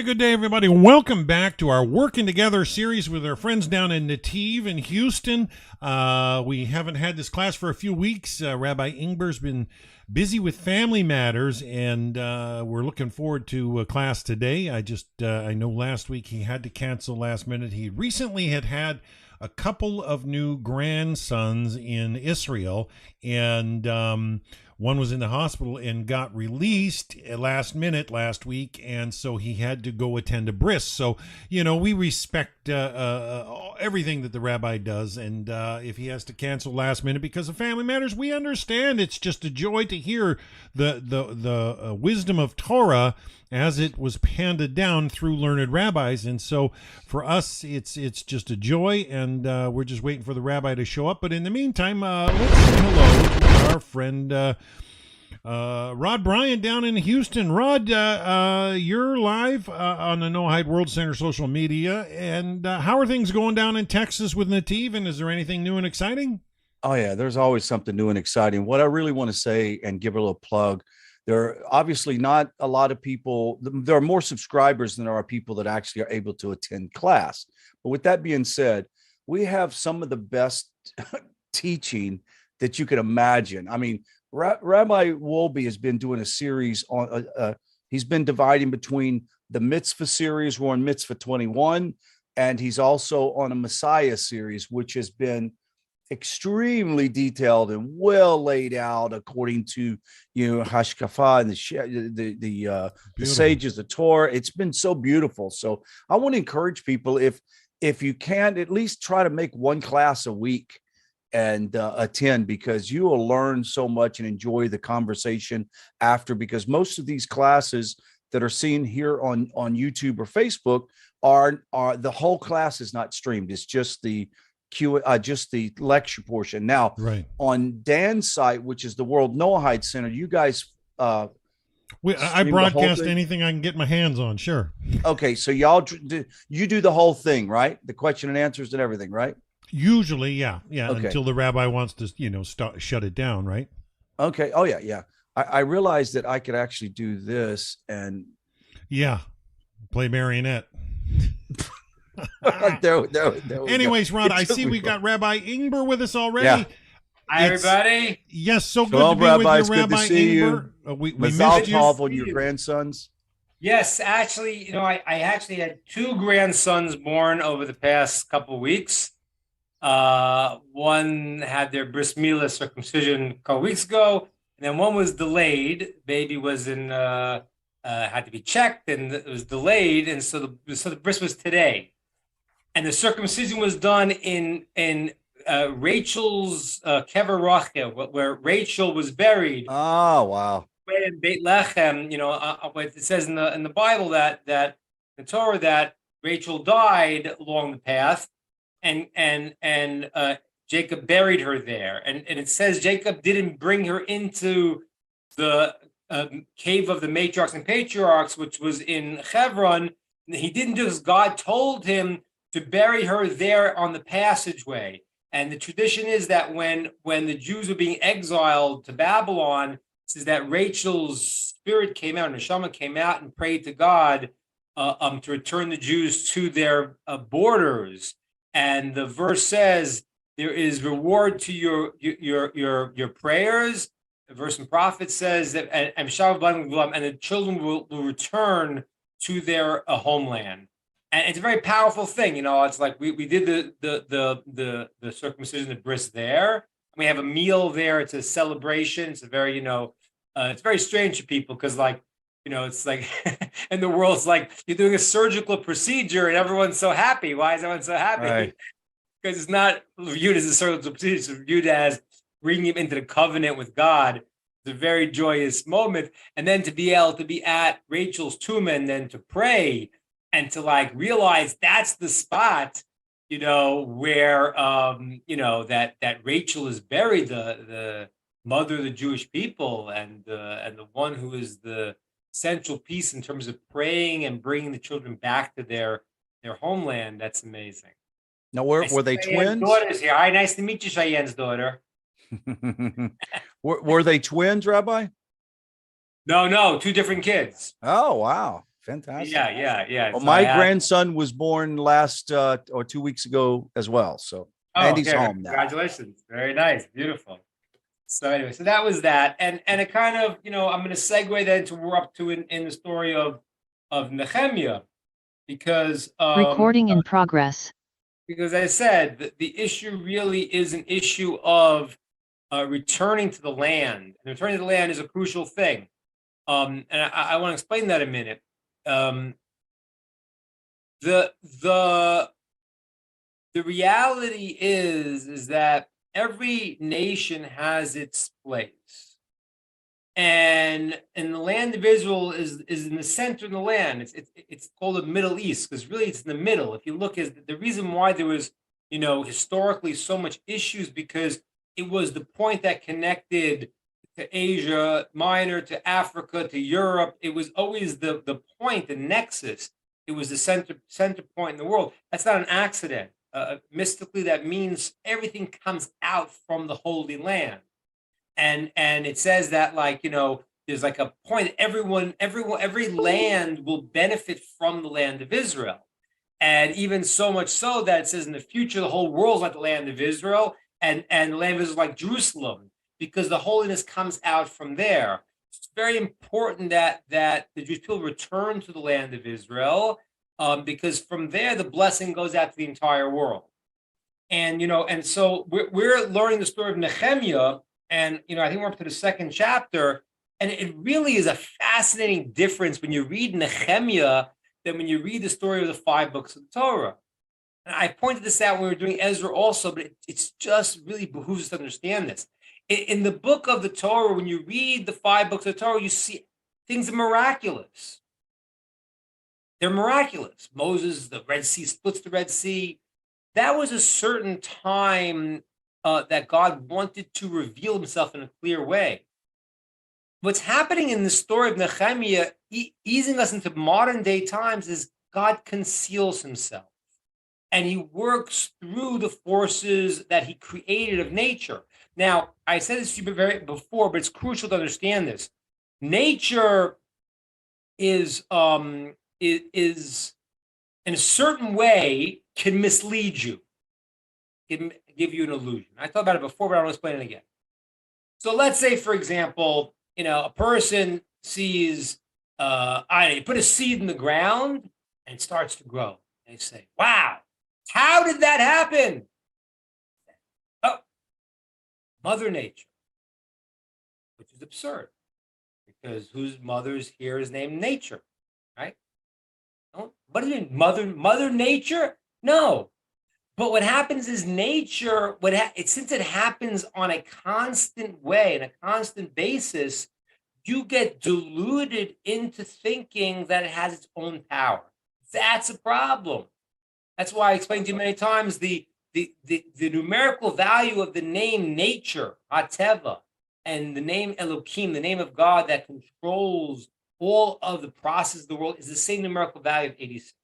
good day, everybody. Welcome back to our Working Together series with our friends down in Netiv in Houston. We haven't had this class for a few weeks. Rabbi Ingber's been busy with family matters, and we're looking forward to a class today. I know last week he had to cancel last minute. He recently had a couple of new grandsons in Israel, and one was in the hospital and got released last minute last week, and so he had to go attend a bris. So, we respect everything that the rabbi does, and if he has to cancel last minute because of family matters, we understand. It's just a joy to hear the wisdom of Torah as it was handed down through learned rabbis. And so for us, it's just a joy, and we're just waiting for the rabbi to show up. But in the meantime, let's say hello to our friend Rod Bryant down in Houston. Rod, you're live on the Noahide World Center social media. And how are things going down in Texas with Netiv? And is there anything new and exciting? Oh, yeah, there's always something new and exciting. What I really want to say and give a little plug, there are obviously not a lot of people. There are more subscribers than there are people that actually are able to attend class. But with that being said, we have some of the best teaching that you could imagine. I mean, Rabbi Wolbe has been doing a series on, he's been dividing between the Mitzvah series. We're on Mitzvah 21, and he's also on a Messiah series, which has been extremely detailed and well laid out according to Hashkafa and the sages of Torah. It's been so beautiful. So I want to encourage people, if you can, at least try to make one class a week and attend, because you will learn so much and enjoy the conversation after, because most of these classes that are seen here on YouTube or Facebook are the whole class is not streamed. It's just the just the lecture portion. Now, right on Dan's site, which is the World Noahide Center, you guys I broadcast anything I can get my hands on. Sure. Okay, so you do the whole thing, right? The question and answers and everything, right? Usually, yeah. Okay. Until the rabbi wants to shut it down, right? Okay. Oh yeah. I realized that I could actually do this and play marionette. there Anyways, Rod, I see we got Rabbi Ingber with us already. Yeah. Hi, everybody. Yes, so good Shalom, to be Rabbi. with you, Rabbi good to see Ingber. We missed you. on your grandsons. Yes, actually, I actually had two grandsons born over the past couple of weeks. One had their bris milah circumcision a couple weeks ago, and then one was delayed. Baby was had to be checked, and it was delayed, and so the bris was today. And the circumcision was done in Rachel's kever Rachel, where Rachel was buried. Oh, wow! In Beit Lechem, it says in the Bible that the Torah that Rachel died along the path, and Jacob buried her there, and it says Jacob didn't bring her into the cave of the matriarchs and patriarchs, which was in Hebron. He didn't do this. God told him to bury her there on the passageway. And the tradition is that when the Jews were being exiled to Babylon, it says that Rachel's spirit came out, Neshama came out and prayed to God to return the Jews to their borders. And the verse says there is reward to your prayers. The verse in Prophet says that and the children will return to their homeland. And it's a very powerful thing, It's like we did the circumcision, the bris there. We have a meal there. It's a celebration. It's a very it's very strange to people because it's like in the world, it's like you're doing a surgical procedure and everyone's so happy. Why is everyone so happy? Right. Because it's not viewed as a surgical procedure. It's viewed as bringing him into the covenant with God. It's a very joyous moment. And then to be able to be at Rachel's tomb and then to pray and to realize that's the spot, where, that Rachel is buried, the mother of the Jewish people and the one who is the central piece in terms of praying and bringing the children back to their homeland. That's amazing. Now, were they twins? Daughter's here. Hi, nice to meet you, Cheyenne's daughter. were they twins, Rabbi? No, two different kids. Oh, wow. Fantastic. Yeah. Well, So I my had, grandson was born last or 2 weeks ago as well. So, and he's okay, home now. congratulations. Very nice, beautiful. So anyway, so that was that, and it kind of, I'm going to segue then to we're up to in the story of Nehemiah, because Recording in progress. because I said that the issue really is an issue of returning to the land. And returning to the land is a crucial thing, and I want to explain that in a minute. The reality is that every nation has its place, and the land of Israel is in the center of the land. It's called the Middle East because really it's in the middle. If you look, is the reason why there was historically so much issues, because it was the point that connected to Asia Minor, to Africa, to Europe. It was always the point, the nexus. It was the center point in the world. That's not an accident. Mystically, that means everything comes out from the Holy Land, and it says that, like, there's like a point. Every land will benefit from the land of Israel, and even so much so that it says in the future the whole world's like the land of Israel, and the land of Israel is like Jerusalem, because the holiness comes out from there. It's very important that the Jewish people return to the land of Israel, because from there the blessing goes out to the entire world. And and so we're learning the story of Nehemiah, and I think we're up to the second chapter, and it really is a fascinating difference when you read Nehemiah than when you read the story of the 5 books of the Torah. And I pointed this out when we were doing Ezra also, but it's just really behooves us to understand this. In the book of the Torah, when you read the 5 books of the Torah, you see things are miraculous. They're miraculous. Moses, the Red Sea, splits the Red Sea. That was a certain time that God wanted to reveal himself in a clear way. What's happening in the story of Nehemiah, easing us into modern day times, is God conceals himself, and he works through the forces that he created of nature. Now, I said this to you before, but it's crucial to understand this. Nature is in a certain way can mislead you, can give you an illusion. I thought about it before, but I want to explain it again. So let's say, for example, a person sees, you put a seed in the ground and it starts to grow. They say, wow, how did that happen? Oh, Mother Nature, which is absurd, because whose mother's here is named Nature, right? What do you mean, Mother Nature? No. But what happens is nature, since it happens on a constant way, and a constant basis, you get deluded into thinking that it has its own power. That's a problem. That's why I explained to you many times the numerical value of the name nature, Hateva, and the name Elohim, the name of God that controls all of the process of the world, is the same numerical value of 86.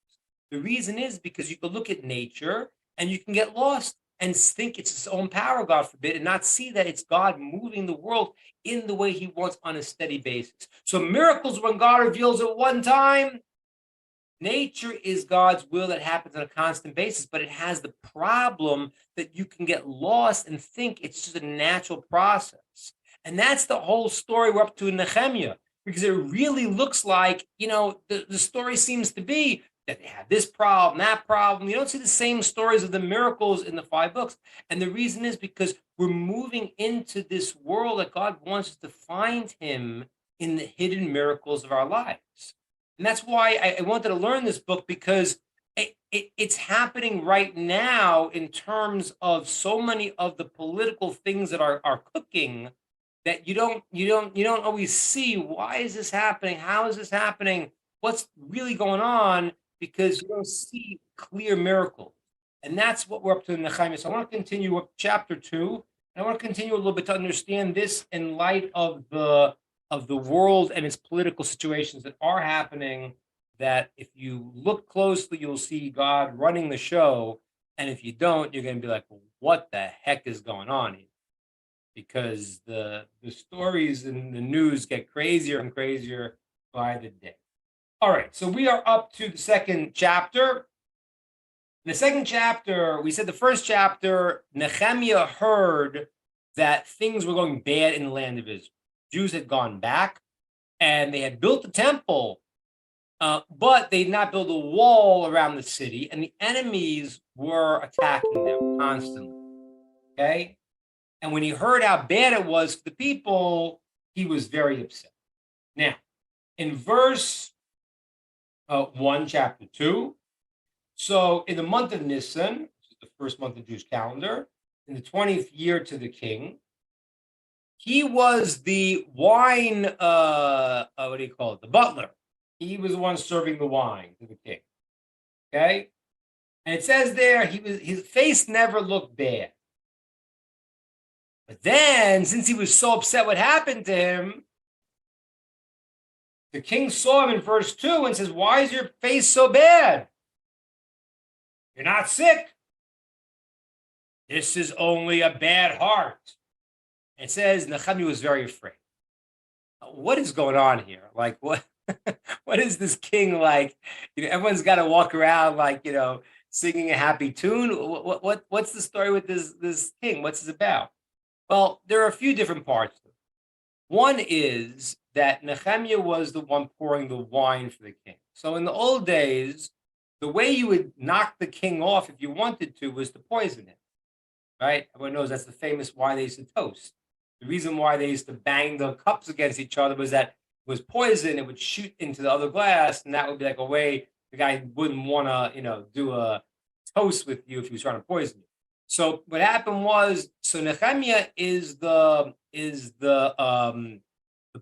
The reason is because you can look at nature and you can get lost and think it's its own power, God forbid, and not see that it's God moving the world in the way he wants on a steady basis. So miracles, when God reveals at one time, nature is God's will that happens on a constant basis, but it has the problem that you can get lost and think it's just a natural process. And that's the whole story we're up to in Nehemiah, because it really looks like, the story seems to be that they have this problem, that problem. You don't see the same stories of the miracles in the 5 books. And the reason is because we're moving into this world that God wants us to find him in the hidden miracles of our lives. And that's why I wanted to learn this book, because it's happening right now in terms of so many of the political things that are cooking, that you don't always see. Why is this happening? How is this happening? What's really going on? Because you don't see clear miracles. And that's what we're up to in Nehemiah. So I want to continue up chapter 2. And I want to continue a little bit to understand this in light of the world and its political situations that are happening, that if you look closely, you'll see God running the show. And if you don't, you're going to be like, well, what the heck is going on here? Because the stories in the news get crazier and crazier by the day. All right, so we are up to the second chapter. In the second chapter, we said the first chapter, Nehemiah heard that things were going bad in the land of Israel. Jews had gone back, and they had built the temple, but they did not build a wall around the city, and the enemies were attacking them constantly. Okay? And when he heard how bad it was for the people, he was very upset. Now, in verse 1, chapter 2, so in the month of Nisan, which is the first month of Jewish calendar, in the 20th year to the king, he was the wine, what do you call it? The butler. He was the one serving the wine to the king. Okay? And it says there, his face never looked bad. But then, since he was so upset what happened to him, the king saw him in verse 2 and says, "Why is your face so bad? You're not sick. This is only a bad heart." It says Nehemiah was very afraid. What is going on here? Like, what? What is this king like? Everyone's got to walk around like, singing a happy tune. What's the story with this king? What's this about? Well, there are a few different parts to it. One is that Nehemiah was the one pouring the wine for the king. So in the old days, the way you would knock the king off if you wanted to was to poison him, right? Everyone knows that's the famous why they used to toast. The reason why they used to bang the cups against each other was that it was poison. It would shoot into the other glass, and that would be like a way the guy wouldn't want to, do a toast with you if he was trying to poison you. So what happened was, Nehemiah is the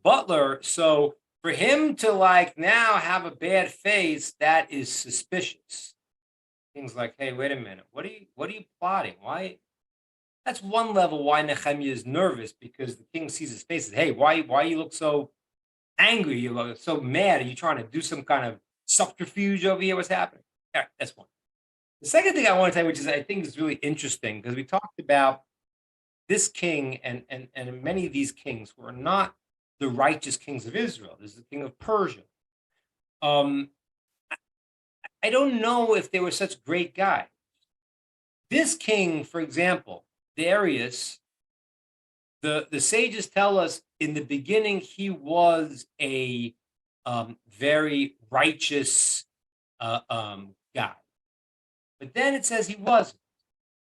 butler. So for him to now have a bad face, that is suspicious. Things like, hey, wait a minute, what are you plotting? Why? That's one level why Nehemiah is nervous, because the king sees his face and says, hey, why you look so angry? You look so mad. Are you trying to do some kind of subterfuge over here? What's happening? All right, that's one. The second thing I want to tell you, which is I think is really interesting, because we talked about this king and many of these kings who are not the righteous kings of Israel. This is the king of Persia. I don't know if they were such great guys. This king, for example, Darius, the sages tell us in the beginning he was a very righteous guy. But then it says he wasn't.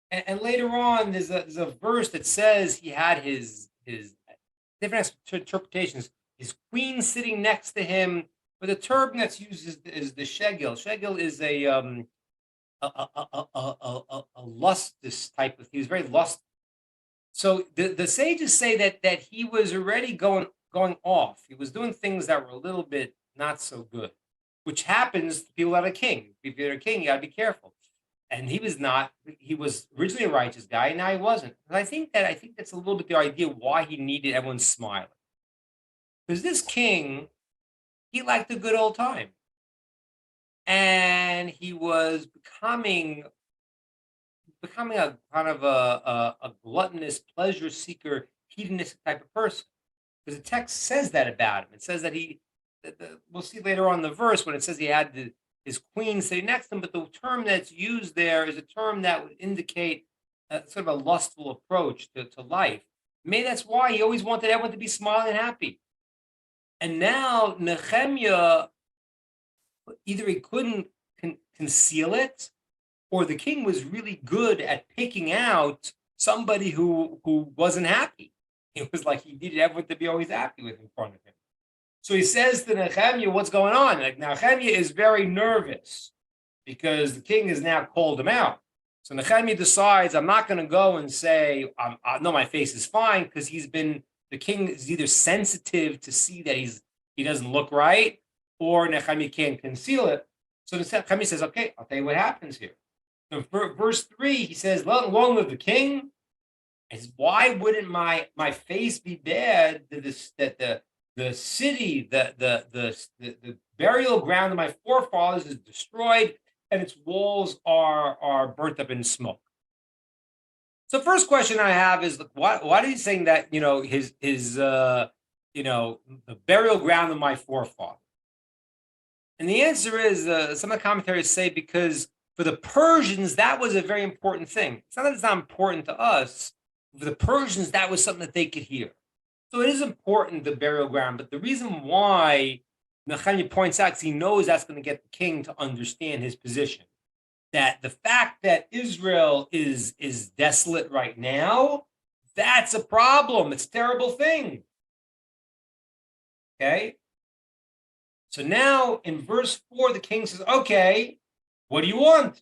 And later on, there's a verse that says he had his different interpretations. His queen sitting next to him, but the term that's used is the shegel. Shegel is a lustus type of. He was very lustful. So the sages say that he was already going off. He was doing things that were a little bit not so good, which happens to people that are king. If you're a king, you got to be careful. And he was not. He was originally a righteous guy, and now he wasn't. And I think that's a little bit the idea why he needed everyone smiling. Because this king, he liked a good old time, and he was becoming a kind of a gluttonous, pleasure seeker, hedonistic type of person. Because the text says that about him. It says that we'll see later on in the verse when it says he had his queen sitting next to him, but the term that's used there is a term that would indicate sort of a lustful approach to life. Maybe that's why he always wanted everyone to be smiling and happy. And now Nehemiah, either he couldn't conceal it, or the king was really good at picking out somebody who wasn't happy. It was like he needed everyone to be always happy with in front of him. So he says to Nehemiah, what's going on? Like, Nehemiah is very nervous because the king has now called him out. So Nehemiah decides, I'm not going to go and say, no, my face is fine, because the king is either sensitive to see that he doesn't look right, or Nehemiah can't conceal it. So Nehemiah says, okay, I'll tell you what happens here. So verse 3, he says, long live the king. He says, why wouldn't my face be bad that the city, the burial ground of my forefathers is destroyed, and its walls are burnt up in smoke? So first question I have is, why is he saying that, his the burial ground of my forefathers? And the answer is, some of the commentaries say because for the Persians, that was a very important thing. It's not that it's not important to us. For the Persians, that was something that they could hear. So it is important, the burial ground. But the reason why Nehemiah points out, because he knows that's going to get the king to understand his position, that the fact that Israel is desolate right now, that's a problem. It's a terrible thing. Okay? So now in verse 4, the king says, okay, what do you want?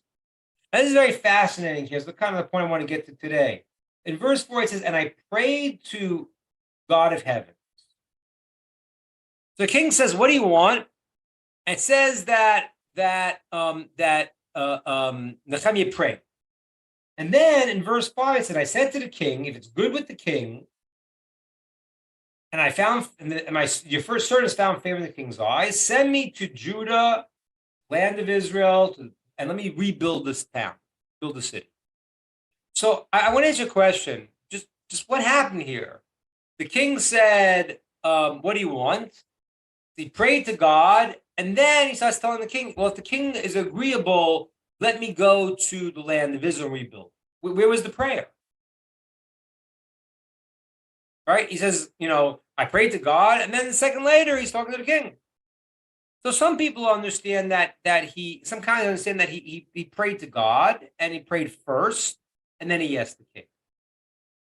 Now, this is very fascinating here. So kind of the point I want to get to today. In verse 4, it says, and I prayed to God of heaven. So the king says, what do you want? And it says that Nehemiah prayed. And then in verse 5, it said, I said to the king, if it's good with the king, and I found, your first servant has found favor in the king's eyes, send me to Judah, land of Israel, and let me rebuild this town, build the city. So I want to answer a question. Just what happened here? The king said, what do you want? He prayed to God, and then he starts telling the king, well, if the king is agreeable, let me go to the land of Israel and rebuild. Where was the prayer? Right? He says, I prayed to God, and then a second later, he's talking to the king. So some people understand that he prayed to God, and he prayed first, and then he asked the king.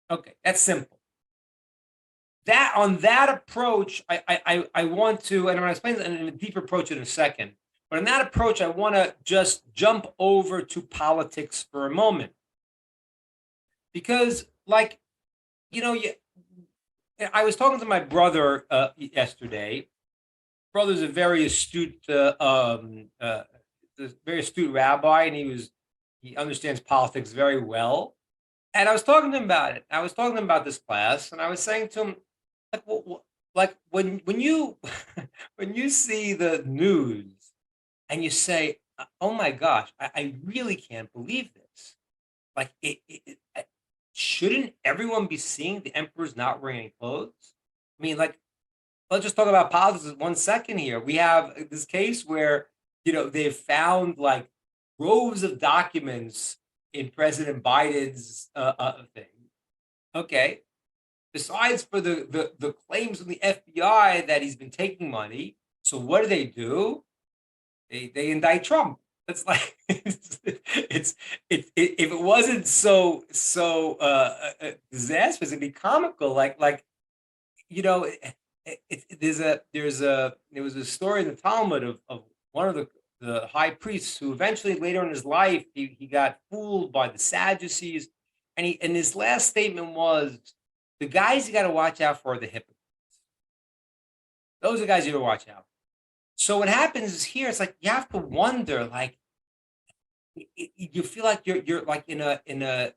Okay, that's simple. On that approach, I want to, and I'm going to explain it in a deeper approach in a second, but in that approach, I want to just jump over to politics for a moment. Because, I was talking to my brother yesterday. Brother's a very astute, very astute rabbi, and he understands politics very well. And I was talking to him about it. I was talking to him about this class, and I was saying to him, when you when you see the news and you say, "Oh my gosh, I really can't believe this!" Shouldn't everyone be seeing the emperor's not wearing any clothes? I mean, let's just talk about politics 1 second here. We have this case where they've found groves of documents in President Biden's thing. Okay. Besides for the claims from the FBI that he's been taking money, so what do? They indict Trump. It's if it wasn't so disastrous, it'd be comical. There was a story in the Talmud of one of the high priests who eventually later in his life he got fooled by the Sadducees, and his last statement was, the guys you got to watch out for are the hypocrites. Those are the guys you got to watch out. So what happens is here, it's you have to wonder, you feel like you're like in a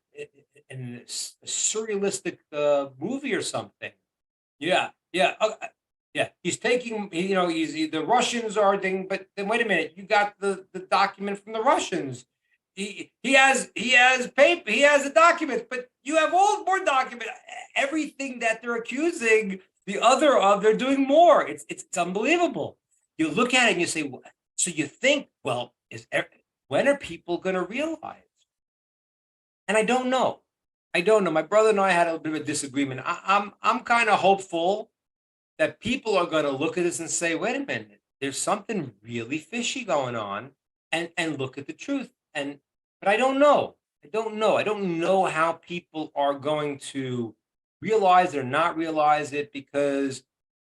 surrealistic movie or something. Yeah. He's taking, the Russians are doing, but then wait a minute, you got the document from the Russians. He has paper, he has a document, but you have all more document. Everything that they're accusing the other of, they're doing more. It's unbelievable. You look at it and you say, so you think, well, when are people going to realize? And I don't know. My brother and I had a little bit of a disagreement. I'm kind of hopeful that people are going to look at this and say, wait a minute, there's something really fishy going on, and look at the truth. But I don't know. I don't know how people are going to realize it or not realize it, because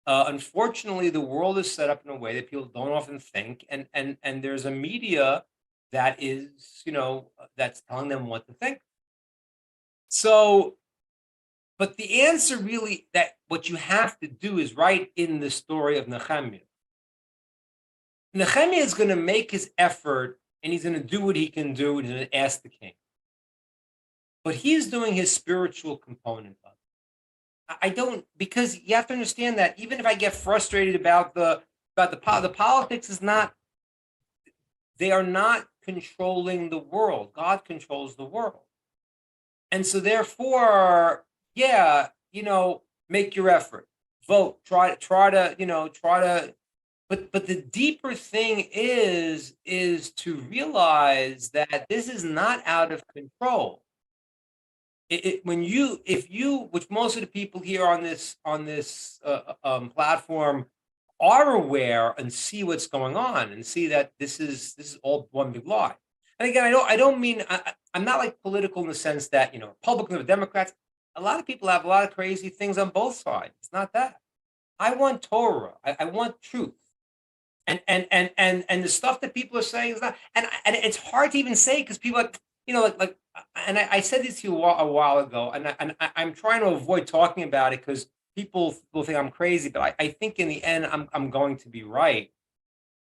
unfortunately the world is set up in a way that people don't often think, and there's a media that is, that's telling them what to think. So, but the answer really, that what you have to do is right in the story of Nehemiah. Nehemiah is going to make his effort, and he's going to do what he can do, and he's going to ask the king. But he's doing his spiritual component of it. Because you have to understand that even if I get frustrated about the politics, is not, they are not controlling the world. God controls the world. And so therefore, make your effort, vote, try to But the deeper thing is to realize that this is not out of control. When you, if you, which most of the people here on this platform are aware and see what's going on and see that this is all one big lie. And again, I don't mean I'm not like political in the sense that, Republicans or Democrats. A lot of people have a lot of crazy things on both sides. It's not that. I want Torah. I want truth. And the stuff that people are saying is not, and it's hard to even say because people like, and I said this to you a while ago, and I'm trying to avoid talking about it because people will think I'm crazy, but I think in the end I'm going to be right.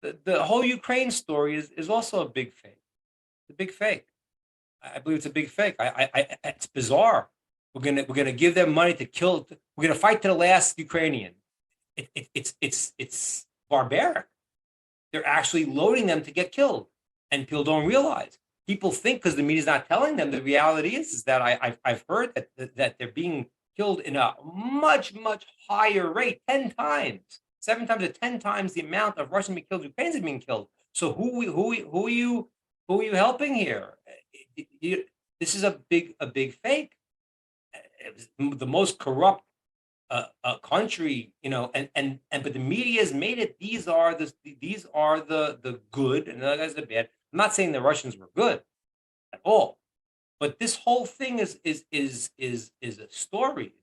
The whole Ukraine story is also a big fake. It's a big fake. I believe it's a big fake. It's bizarre. We're gonna give them money to kill. We're gonna fight to the last Ukrainian. It's barbaric. They're actually loading them to get killed, and people don't realize. People think because the media's not telling them. The reality is that I've heard that they're being killed in a much higher rate, 10 times, 7 times to 10 times the amount of Russian being killed, Ukrainians are being killed. So who are you helping here? This is a big fake. It was the most corrupt country, but the media has made it. These are the good, and the other guys are the bad. I'm not saying the Russians were good at all, but this whole thing is a story,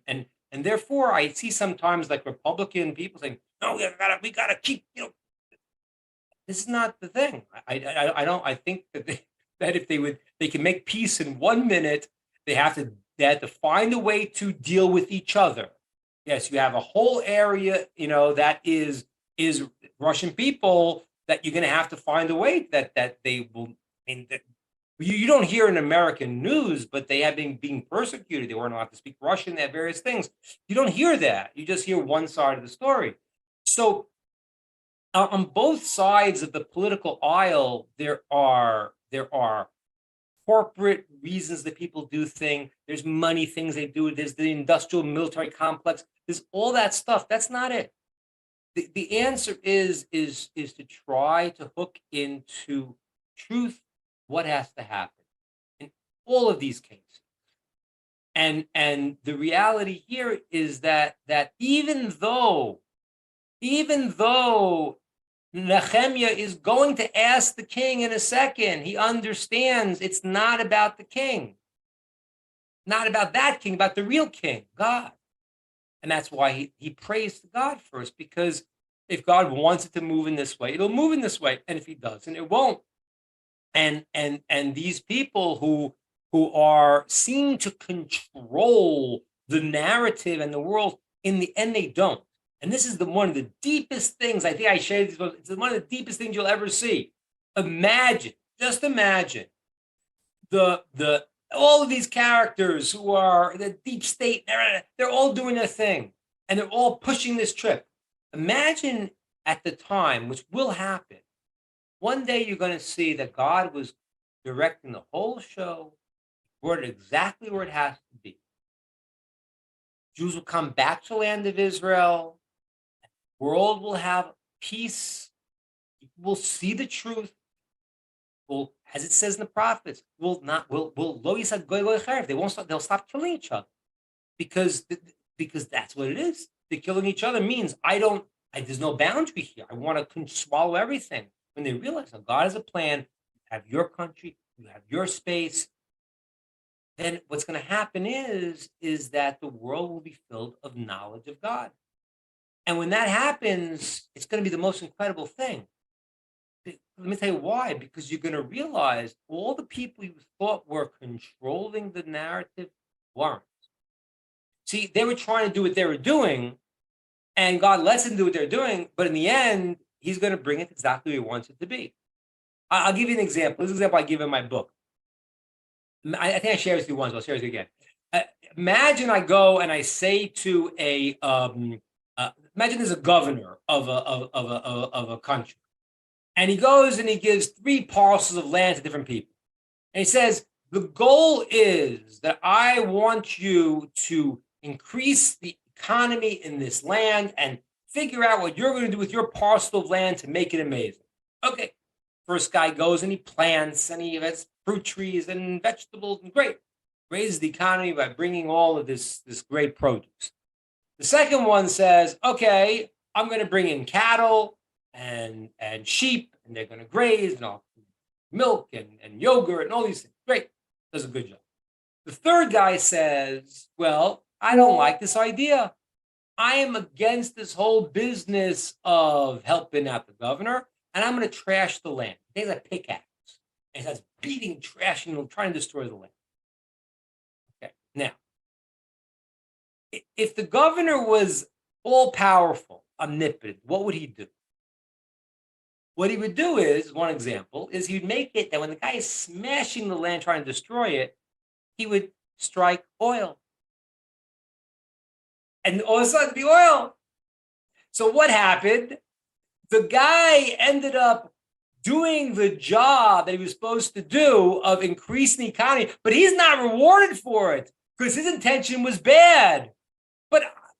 and therefore I see sometimes like Republican people saying, no, we gotta keep, this is not the thing. I don't. I think that if they can make peace in 1 minute, they have to find a way to deal with each other. Yes, you have a whole area, that is Russian people that you're going to have to find a way that they will. I mean, that you don't hear in American news, but they have been being persecuted. They weren't allowed to speak Russian. They had various things. You don't hear that. You just hear one side of the story. So on both sides of the political aisle, there are corporate reasons that people do things. There's money things they do. There's the industrial military complex. There's all that stuff. That's not it. The answer is to try to hook into truth what has to happen in all of these cases. And the reality here is that even though Nehemiah is going to ask the king in a second, he understands it's not about the king, not about that king, about the real king, God. And that's why he prays to God first, because if God wants it to move in this way, it'll move in this way. And if he doesn't, it won't. And these people who are seen to control the narrative and the world, in the end, they don't. And this is one of the deepest things, I think I shared this, it's one of the deepest things you'll ever see. Just imagine all of these characters who are the deep state, they're all doing their thing, and they're all pushing this trip. Imagine at the time, which will happen, one day you're going to see that God was directing the whole show, brought it exactly where it has to be. Jews will come back to the land of Israel. The world will have peace. We'll see the truth. Well, as it says in the prophets, they won't stop, they'll stop killing each other. Because that's what it is. The killing each other means there's no boundary here. I want to swallow everything. When they realize that God has a plan, you have your country, you have your space, then what's going to happen is that the world will be filled of knowledge of God. And when that happens, it's going to be the most incredible thing. Let me tell you why. Because you're going to realize all the people you thought were controlling the narrative weren't. See, they were trying to do what they were doing, and God lets them do what they're doing, but in the end, he's going to bring it exactly where he wants it to be. I'll give you an example. This is an example I give in my book. I think I shared this with you once, but I'll share it again. Imagine I go and I say to imagine there's a governor of a country, and he goes and he gives 3 parcels of land to different people. And he says, the goal is that I want you to increase the economy in this land and Figure out what you're going to do with your parcel of land to make it amazing. Okay. First guy goes and he plants and he has fruit trees and vegetables and great. Raises the economy by bringing all of this great produce. The second one says, okay, I'm going to bring in cattle and sheep, and they're going to graze and all milk and yogurt and all these things. Great. Does a good job. The third guy says, well, I don't like this idea. I am against this whole business of helping out the governor, and I'm going to trash the land. He takes a pickaxe and starts beating, trashing, and trying to destroy the land. Okay. Now, if the governor was all powerful, omnipotent, what would he do? What he would do is, one example, is he'd make it that when the guy is smashing the land trying to destroy it, he would strike oil. And all of a sudden, the oil. So what happened? The guy ended up doing the job that he was supposed to do of increasing the economy, but he's not rewarded for it because his intention was bad.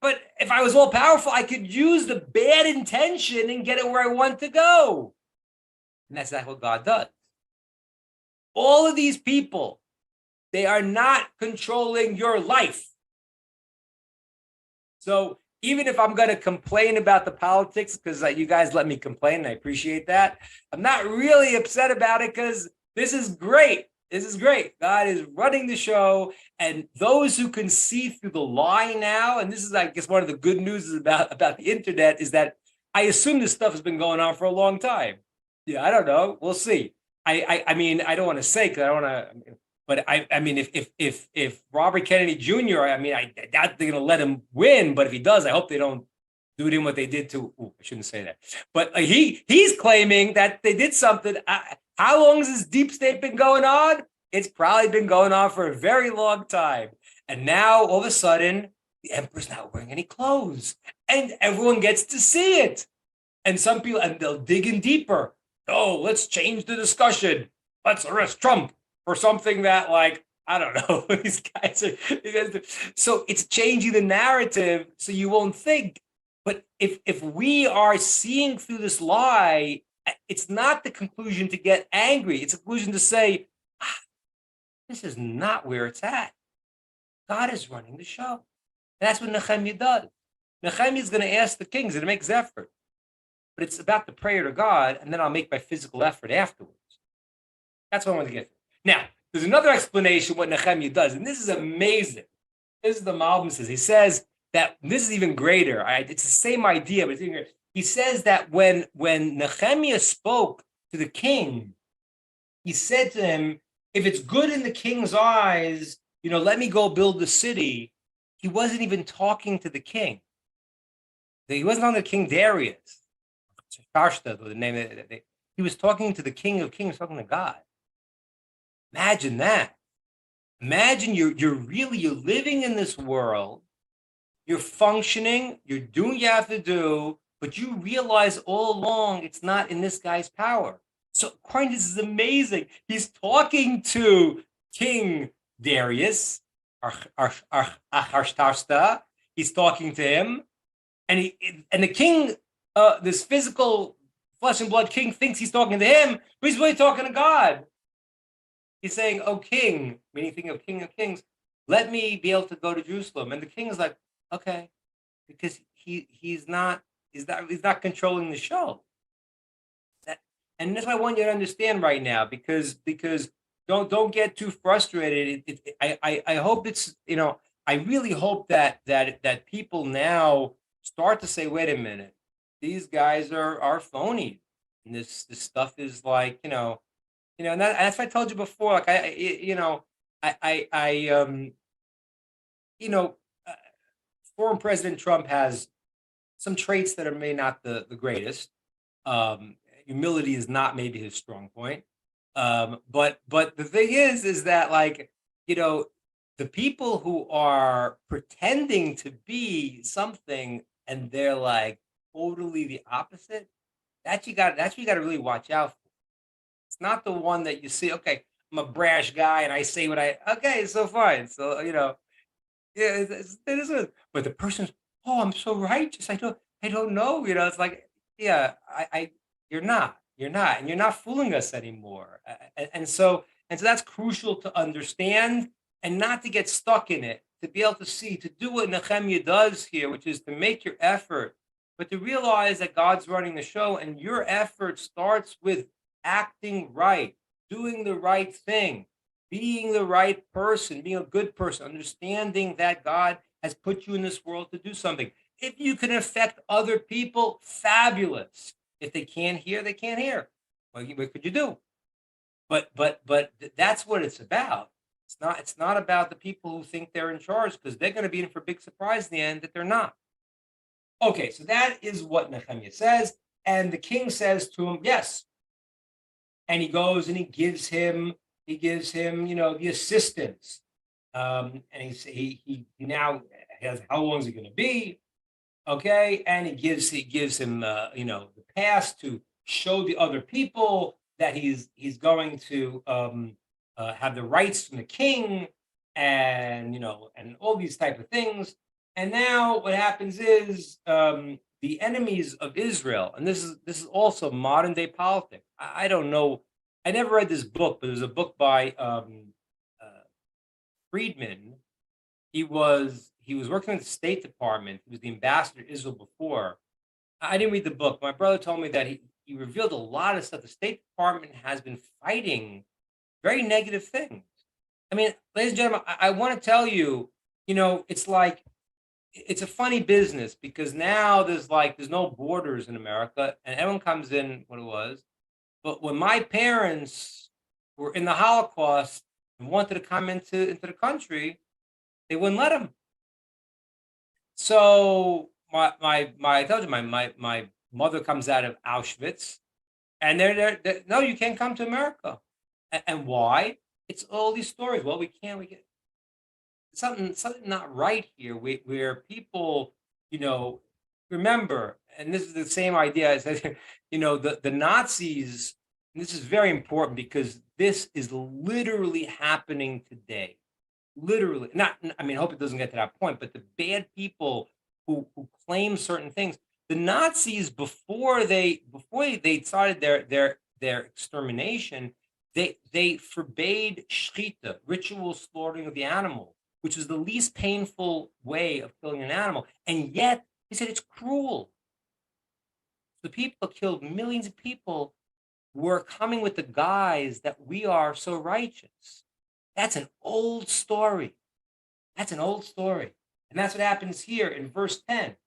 But if I was all powerful, I could use the bad intention and get it where I want to go. And that's not what God does. All of these people, they are not controlling your life. So even if I'm going to complain about the politics, because you guys let me complain, and I appreciate that, I'm not really upset about it because this is great. This is great. God is running the show, and those who can see through the lie now, and this is, I guess, one of the good news about the internet is that I assume this stuff has been going on for a long time. Yeah, I don't know. We'll see. I mean, I don't want to say because I don't want to, but I mean, if Robert Kennedy Jr., I mean, I doubt they're going to let him win, but if he does, I hope they don't do to him what they did to. I shouldn't say that, but he's claiming that they did something. How long has this deep state been going on? It's probably been going on for a very long time. And now, all of a sudden, the emperor's not wearing any clothes. And everyone gets to see it. And some people, and they'll dig in deeper. Oh, let's change the discussion. Let's arrest Trump for something that, like, I don't know. These guys are. So it's changing the narrative so you won't think. But if we are seeing through this lie, it's not the conclusion to get angry. It's a conclusion to say, this is not where it's at. God is running the show. And that's what Nehemiah does. Nehemiah is going to ask the kings and makes effort. But it's about the prayer to God, and then I'll make my physical effort afterwards. That's what I want to get to. Now, there's another explanation what Nehemiah does, and this is amazing. This is the Malbim says. He says that this is even greater. It's the same idea, but it's even greater. He says that when Nehemiah spoke to the king, he said to him, if it's good in the king's eyes, let me go build the city. He wasn't even talking to the king. He wasn't on the King Darius. The name he was talking to the King of Kings, talking to God. Imagine that. Imagine you're living in this world, you're functioning, you're doing what you have to do, but you realize all along it's not in this guy's power. So this is amazing. He's talking to King Darius, Artashasta. He's talking to him, and the king, this physical flesh and blood king, thinks he's talking to him, but he's really talking to God. He's saying, "Oh, king," meaning thinking of King of Kings, let me be able to go to Jerusalem. And the king is like, "Okay," because he's not controlling the show. And that's what I want you to understand right now, because don't get too frustrated. I hope it's, I really hope that people now start to say, wait a minute, these guys are phony, and this stuff is like, and that's what I told you before. Like former President Trump has some traits that may not the greatest. Humility is not maybe his strong point. But the thing is that, like, the people who are pretending to be something and they're like totally the opposite, that's what you got to really watch out for. It's not the one that you see, okay, I'm a brash guy and I say what okay, so fine. So, yeah, it is. But the person's, oh, I'm so righteous. I know. I don't know. It's like, yeah, you're not, and you're not fooling us anymore. And so that's crucial to understand and not to get stuck in it, to be able to see, to do what Nehemiah does here, which is to make your effort, but to realize that God's running the show and your effort starts with acting right, doing the right thing, being the right person, being a good person, understanding that God has put you in this world to do something. If you can affect other people, fabulous. If they can't hear, they can't hear. What could you do? But that's what it's about. It's not about the people who think they're in charge, because they're going to be in for a big surprise in the end that they're not. Okay, so that is what Nehemiah says, and the king says to him, "Yes." And he goes and he gives him the assistance. And he now has, how long is it going to be? Okay, and he gives him the pass to show the other people that he's going to have the rights from the king, and all these type of things. And now what happens is, the enemies of Israel, and this is also modern day politics. I don't know. I never read this book, but there's a book by uh, Friedman. He was working in the State Department. He was the ambassador to Israel before. I didn't read the book. My brother told me that he revealed a lot of stuff. The State Department has been fighting very negative things. I mean, ladies and gentlemen, I want to tell you, it's like, it's a funny business, because now there's no borders in America, and everyone comes in what it was. But when my parents were in the Holocaust and wanted to come into the country, they wouldn't let them. So I told you, my mother comes out of Auschwitz, and they're no, you can't come to America. And why? It's all these stories. Well, we get something not right here. Where people, remember, and this is the same idea as the Nazis. And this is very important, because this is literally happening today. Literally, not. I mean, I hope it doesn't get to that point. But the bad people who claim certain things, the Nazis, before they started their extermination, they forbade shechita, ritual slaughtering of the animal, which was the least painful way of killing an animal, and yet they said it's cruel. The people that killed millions of people were coming with the guise that we are so righteous. That's an old story. That's an old story. And that's what happens here in verse 10.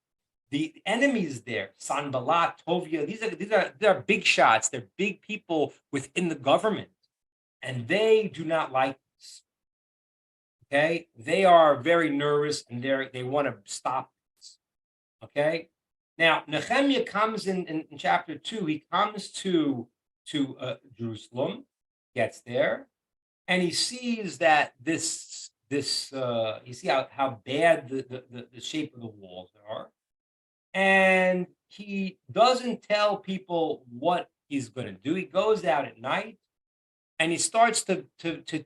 The enemies there, Sanballat, Tovia, these are big shots. They're big people within the government. And they do not like this. Okay? They are very nervous, and they want to stop this. Okay? Now, Nehemiah comes in chapter 2, he comes to Jerusalem, gets there, and he sees that you see how bad the shape of the walls are, and he doesn't tell people what he's going to do. He goes out at night, and he starts to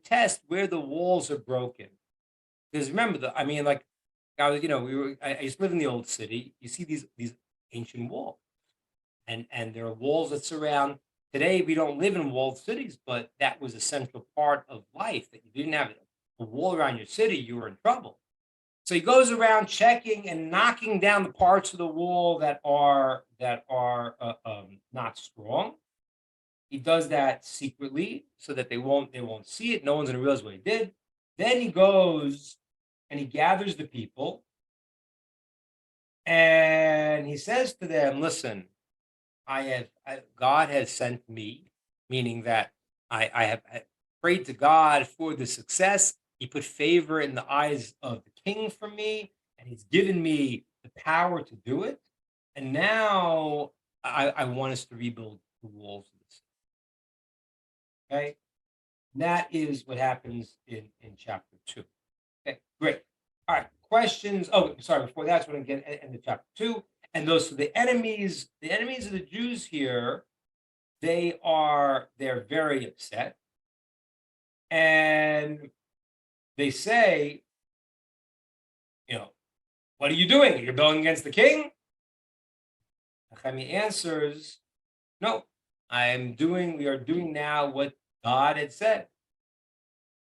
test where the walls are broken. Because remember, I mean, like, I was, I used to live in the old city. You see these ancient walls, and there are walls that surround. Today, we don't live in walled cities, but that was a central part of life. That you didn't have a wall around your city, you were in trouble. So he goes around checking and knocking down the parts of the wall that are not strong. He does that secretly so that they won't see it. No one's going to realize what he did. Then he goes and he gathers the people, and he says to them, "Listen, God has sent me," meaning that I have prayed to God for the success. He put favor in the eyes of the king for me, and he's given me the power to do it. And now I want us to rebuild the walls of the city. Okay, and that is what happens in chapter 2. Okay, great. All right, questions. Oh, sorry. Before that's when I get into chapter 2. And those are the enemies of the Jews here. They're very upset, and they say, what are you doing? You're rebelling against the king? Nehemiah answers, no, we are doing now what God had said.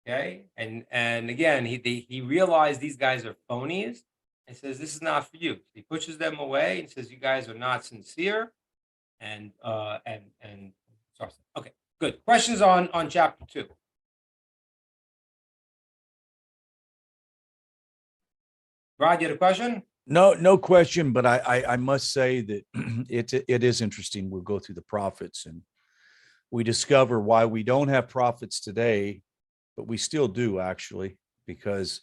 Okay. And again, he realized these guys are phonies and says, this is not for you. He pushes them away and says, you guys are not sincere. And sorry. Okay, good. Questions on chapter 2. Rod, you had a question? No question, but I must say that it is interesting. We'll go through the prophets and we discover why we don't have prophets today, but we still do actually, because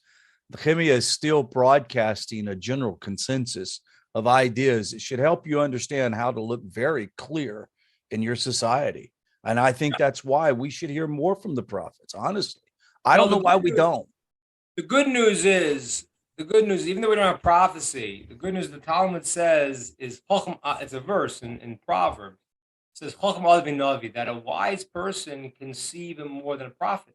Nehemiah is still broadcasting a general consensus of ideas. It should help you understand how to look very clear in your society. And I think that's why we should hear more from the prophets, honestly. I don't know why we don't. The good news is, even though we don't have prophecy, the good news the Talmud says is, it's a verse in Proverbs. It says, that a wise person can see even more than a prophet.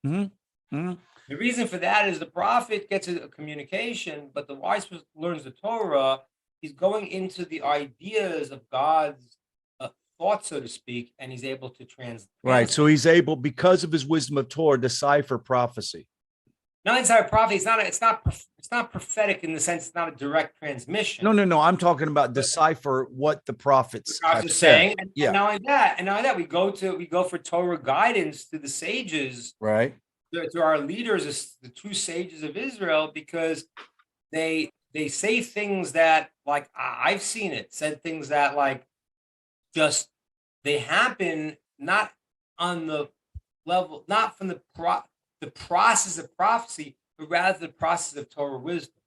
Mm-hmm. Mm-hmm. The reason for that is the prophet gets a communication, but the wise person learns the Torah. He's going into the ideas of God's thought, so to speak, and he's able to translate. Right. So he's able, because of his wisdom of Torah, decipher prophecy. Not inside prophecy. It's not prophetic in the sense it's not a direct transmission. No. I'm talking about decipher what the prophets are saying. And not only that, we go for Torah guidance to the sages, right? To our leaders, the true sages of Israel, because they say things that, like, I've seen it said things that, like, just they happen not on the level, not from the process of prophecy, but rather the process of Torah wisdom.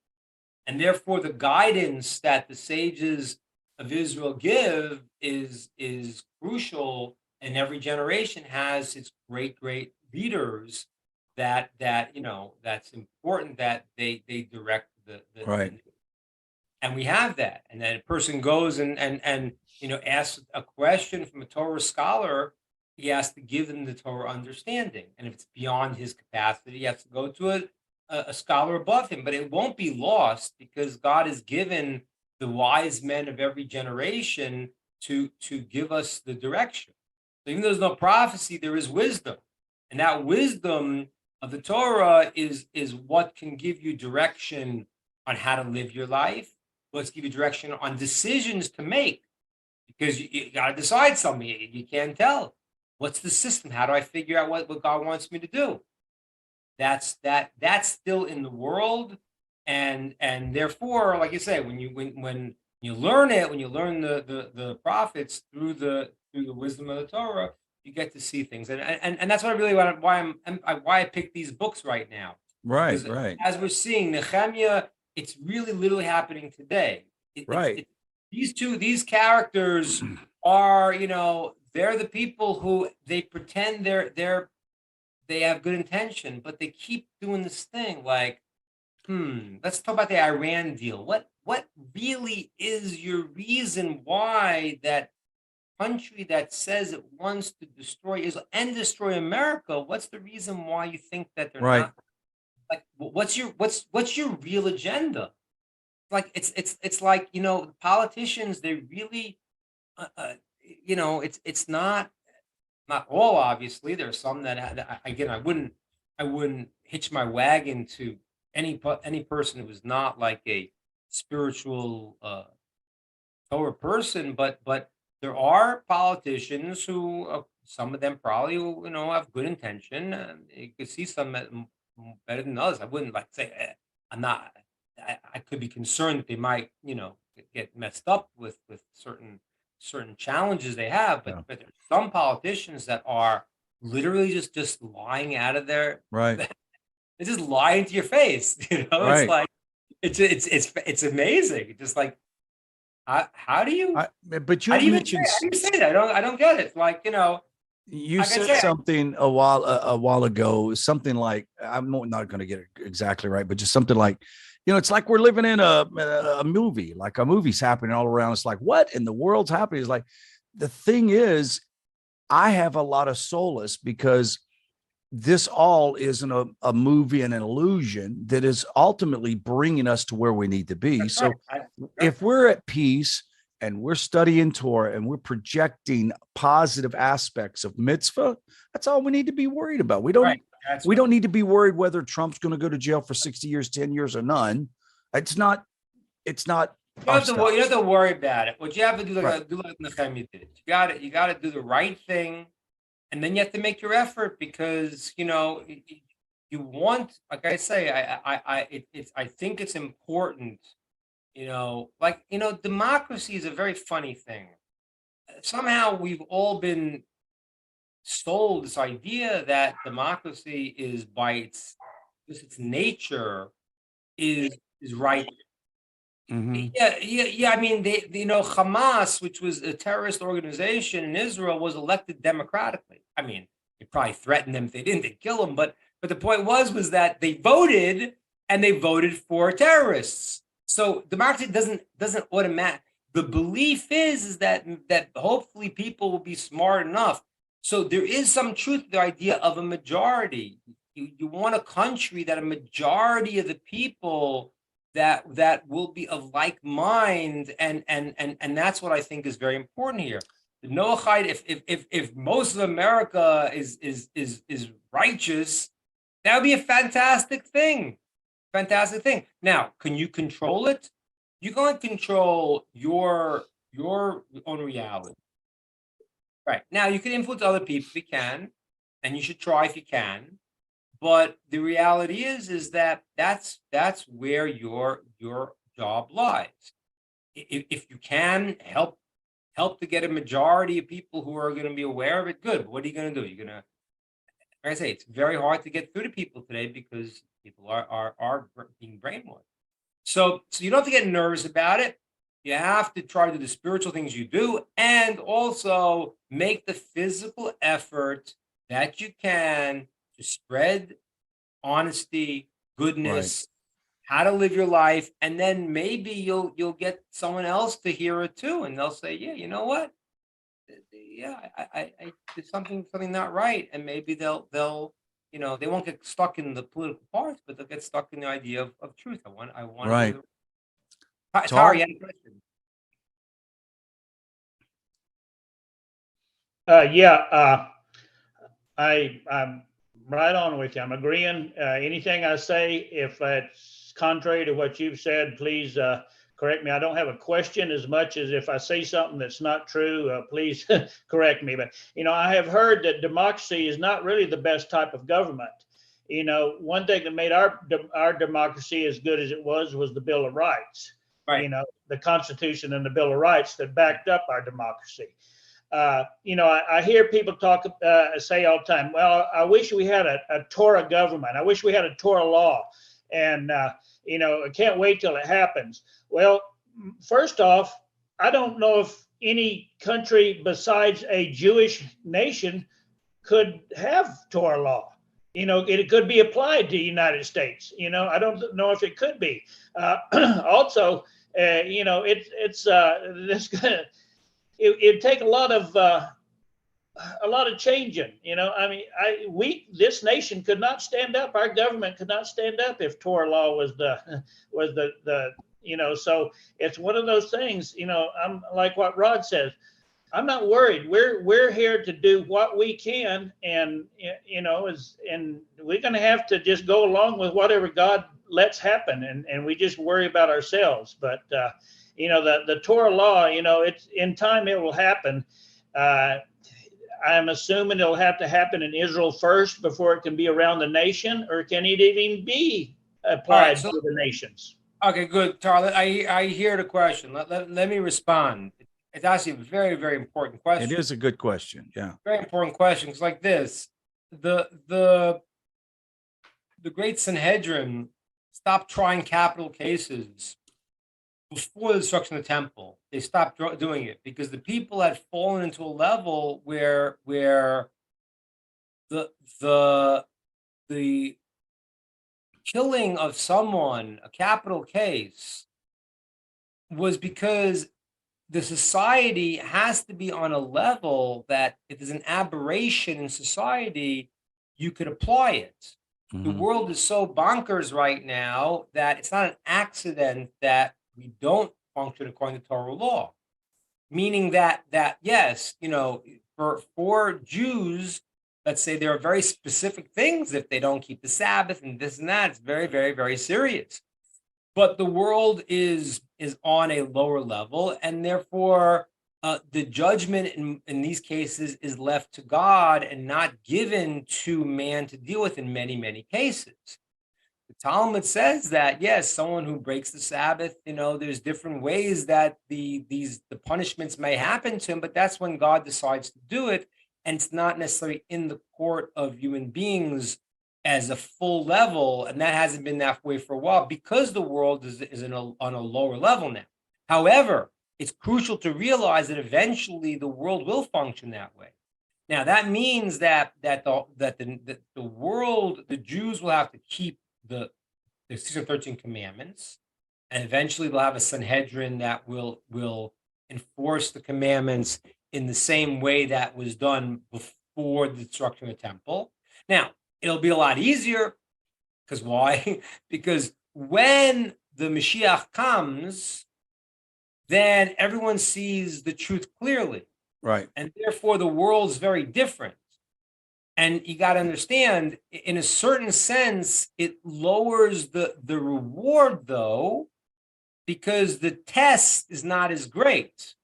And therefore the guidance that the sages of Israel give is crucial, and every generation has its great leaders that that's important, that they direct the right. And we have that. And then a person goes and asks a question from a Torah scholar. He has to give them the Torah understanding. And if it's beyond his capacity, he has to go to a scholar above him. But it won't be lost, because God has given the wise men of every generation to give us the direction. So even though there's no prophecy, there is wisdom. And that wisdom of the Torah is what can give you direction on how to live your life. Let's give you direction on decisions to make, because you got to decide something. You can't tell. What's the system? How do I figure out what God wants me to do? That's still in the world, and therefore, like you say, when you learn it, when you learn the prophets through the wisdom of the Torah, you get to see things, and that's what I really want. Why I picked these books right now. Right, because right. As we're seeing Nehemiah, it's really literally happening today. Right. These characters are, they're the people who they pretend they have good intention, but they keep doing this thing like, let's talk about the Iran deal. What really is your reason why that country that says it wants to destroy Israel and destroy America? What's the reason why you think that they're not? Like, what's your real agenda? Like, it's like, politicians, they really, it's not all, obviously. There's some that again, I wouldn't hitch my wagon to any person who was not like a spiritual Torah person, but there are politicians who, some of them probably, have good intention, and you could see some better than others. I wouldn't like say I'm not. I could be concerned that they might, get messed up with certain challenges they have, but there's some politicians that are literally just lying out of their right. They're just lying to your face. Right. It's like it's amazing. It's just like, how do you? But you mentioned, how do you say that? I don't get it. Like, you said something a while ago, something like, I'm not going to get it exactly right, but just something like, it's like we're living in a movie, like a movie's happening all around. It's like, what in the world's happening? It's like, the thing is, I have a lot of solace because this all isn't a movie and an illusion that is ultimately bringing us to where we need to be. So if we're at peace and we're studying Torah and we're projecting positive aspects of mitzvah, that's all we need to be worried about. We don't Right. we don't need to be worried whether Trump's going to go to jail for 60 years, 10 years, or none. It's not You don't have to worry about it. What you have to do, do like Nehemiah did. You got to do the right thing, and then you have to make your effort because you want, like I say, I think it's important. Democracy is a very funny thing. Somehow we've all been sold this idea that democracy is by its nature is right. Yeah. I mean, Hamas, which was a terrorist organization in Israel, was elected democratically. I mean, they probably threatened them if they didn't, they'd kill them. But the point was that they voted for terrorists. So democracy doesn't automatic. The belief is that hopefully people will be smart enough. So there is some truth to the idea of a majority. You want a country that a majority of the people that will be of like mind, and that's what I think is very important here. The Noahide, if most of America is righteous, that would be a fantastic thing. Fantastic thing. Now, can you control it? You can't control your own reality. Right. Now, you can influence other people if you can, and you should try if you can. But the reality is that that's where your job lies. If you can help to get a majority of people who are going to be aware of it, good. But what are you going to do? You're going to, like I say, it's very hard to get through to people today because people are being brainwashed. So you don't have to get nervous about it. You have to try to do the spiritual things you do, and also make the physical effort that you can to spread honesty, goodness, how to live your life, and then maybe you'll get someone else to hear it too, and they'll say, "Yeah, you know what? Yeah, I did something not right," and maybe they'll they won't get stuck in the political parts, but they'll get stuck in the idea of truth. I want Right. Tara, you had a question. I'm right on with you. I'm agreeing. Anything I say, if it's contrary to what you've said, please correct me. I don't have a question as much as if I say something that's not true, please correct me. But, I have heard that democracy is not really the best type of government. One thing that made our democracy as good as it was the Bill of Rights. Right. The Constitution and the Bill of Rights that backed up our democracy. I hear people say all the time, well, I wish we had a Torah government. I wish we had a Torah law. And, I can't wait till it happens. Well, first off, I don't know if any country besides a Jewish nation could have Torah law. It could be applied to the United States. I don't know if it could be. Also, it'd take a lot of changing. This nation could not stand up. Our government could not stand up if Torah law was the So it's one of those things. I'm like what Rod says. I'm not worried. We're here to do what we can, and and we're going to have to just go along with whatever God lets happen, and we just worry about ourselves. But the Torah law, it's in time it will happen. I'm assuming it'll have to happen in Israel first before it can be around the nation, or can it even be applied to the nations? Okay, good, Tara. I hear the question. Let me respond. It's actually a very, very important question. It is a good question. Yeah. Very important question. It's like this. The great Sanhedrin stopped trying capital cases before the destruction of the temple. They stopped doing it because the people had fallen into a level where the killing of someone, a capital case, was because the society has to be on a level that if there's an aberration in society, you could apply it. The world is so bonkers right now that it's not an accident that we don't function according to Torah law. meaning that yes, for Jews, let's say there are very specific things if they don't keep the Sabbath and this and that. It's very, very, very serious. But the world is on a lower level, and therefore the judgment in these cases is left to God and not given to man to deal with in many, many cases. The Talmud says that yes, someone who breaks the Sabbath, there's different ways that the punishments may happen to him, but that's when God decides to do it, and it's not necessarily in the court of human beings as a full level, and that hasn't been that way for a while because the world is on a lower level now. However, it's crucial to realize that eventually the world will function that way. Now that means that the world, the Jews will have to keep the 613 commandments, and eventually they'll have a Sanhedrin that will enforce the commandments in the same way that was done before the destruction of the temple. Now, it'll be a lot easier because why? Because when the Mashiach comes, then everyone sees the truth clearly. Right. And therefore the world's very different. And you got to understand, in a certain sense, it lowers the reward, though, because the test is not as great.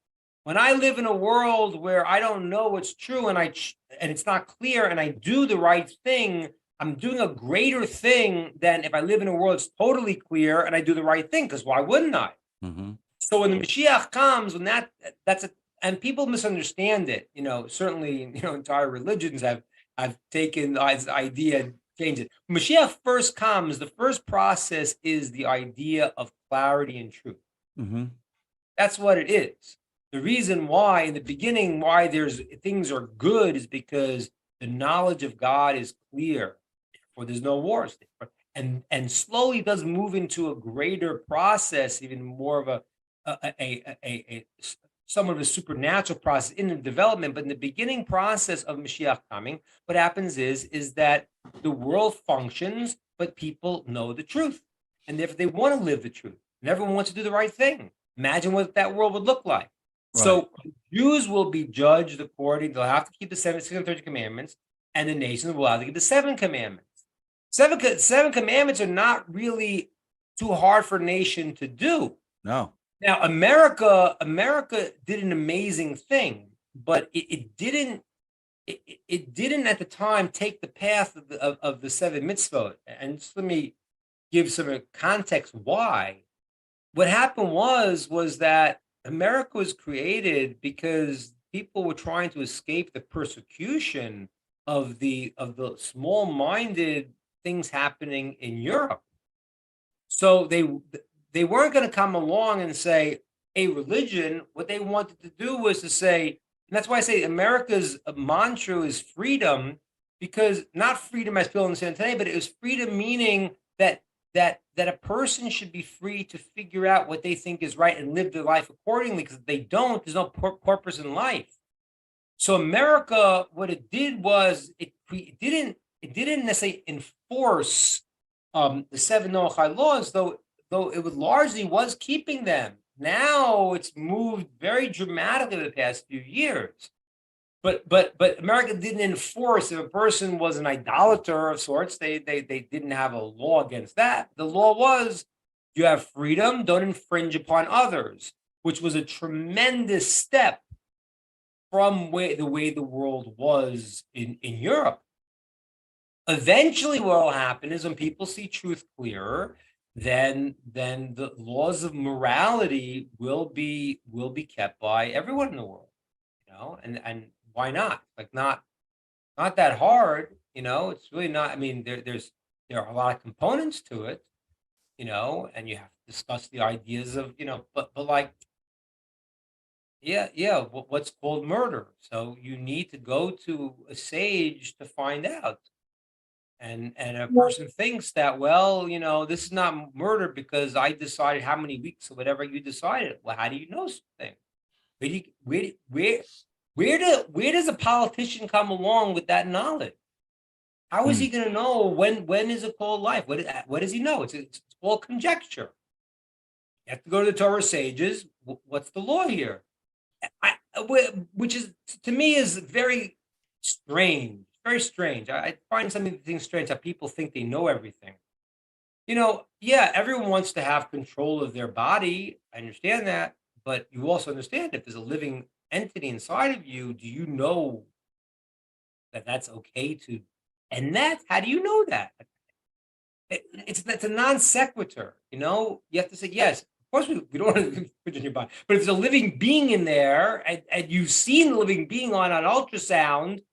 When I live in a world where I don't know what's true and it's not clear and I do the right thing, I'm doing a greater thing than if I live in a world that's totally clear and I do the right thing, because why wouldn't I? Mm-hmm. So when the Mashiach comes, when and people misunderstand it, certainly, entire religions have taken this idea and changed it. When Mashiach first comes, the first process is the idea of clarity and truth. Mm-hmm. That's what it is. The reason why, in the beginning, why things are good is because the knowledge of God is clear, or there's no wars. And slowly does move into a greater process, even more of a somewhat of a supernatural process in the development. But in the beginning process of Mashiach coming, what happens is that the world functions, but people know the truth, and therefore they want to live the truth, and everyone wants to do the right thing. Imagine what that world would look like. Right. So Jews will be judged according. They'll have to keep the 630 commandments, and the nations will have to keep the 7 commandments. Seven commandments are not really too hard for a nation to do. No. Now, America did an amazing thing, but it didn't at the time take the path of the 7 mitzvot. And just let me give some context why. What happened was that America was created because people were trying to escape the persecution of the small-minded things happening in Europe. So they weren't going to come along and say a religion. What they wanted to do was to say, and that's why I say America's mantra is freedom, because not freedom as people understand today, but it was freedom meaning that a person should be free to figure out what they think is right and live their life accordingly, because if they don't, there's no purpose in life. So America, what it did was it didn't necessarily enforce the 7 Noachide laws, though it largely was keeping them. Now it's moved very dramatically in the past few years. But America didn't enforce. If a person was an idolater of sorts, they didn't have a law against that. The law was, you have freedom, don't infringe upon others, which was a tremendous step from the way the world was in Europe. Eventually, what will happen is when people see truth clearer, then the laws of morality will be kept by everyone in the world, and why not? Like not that hard, it's really not. I mean, there are a lot of components to it, and you have to discuss the ideas of, but like, yeah, what's called murder. So you need to go to a sage to find out. And a person thinks that, well, this is not murder because I decided how many weeks or whatever you decided. Well, how do you know something? Where does a politician come along with that knowledge? How is he going to know when is it called life? What does he know? It's all conjecture. You have to go to the Torah sages. What's the law here? which is to me is very strange, very strange. I find some of the things strange that people think they know everything. Yeah, everyone wants to have control of their body. I understand that, but you also understand if there's a living entity inside of you, do you know that that's okay to end that? How do you know that? It's a non sequitur. You have to say yes. Of course, we don't want to put in your body, but if there's a living being in there and you've seen the living being on an ultrasound,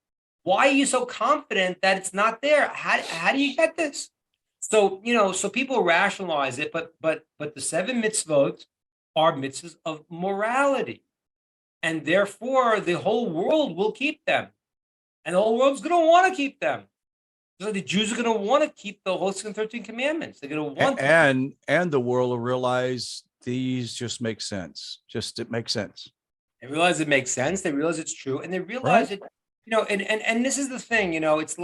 why are you so confident that it's not there? How do you get this? So so people rationalize it, but the 7 mitzvot are mitzvahs of morality, and therefore the whole world will keep them, and the whole world's going to want to keep them. So the Jews are going to want to keep the whole 13 commandments. They're going to want to. And the world will realize these just make sense. It makes sense. They realize it makes sense. They realize it's true, and they realize it. And this is the thing. It's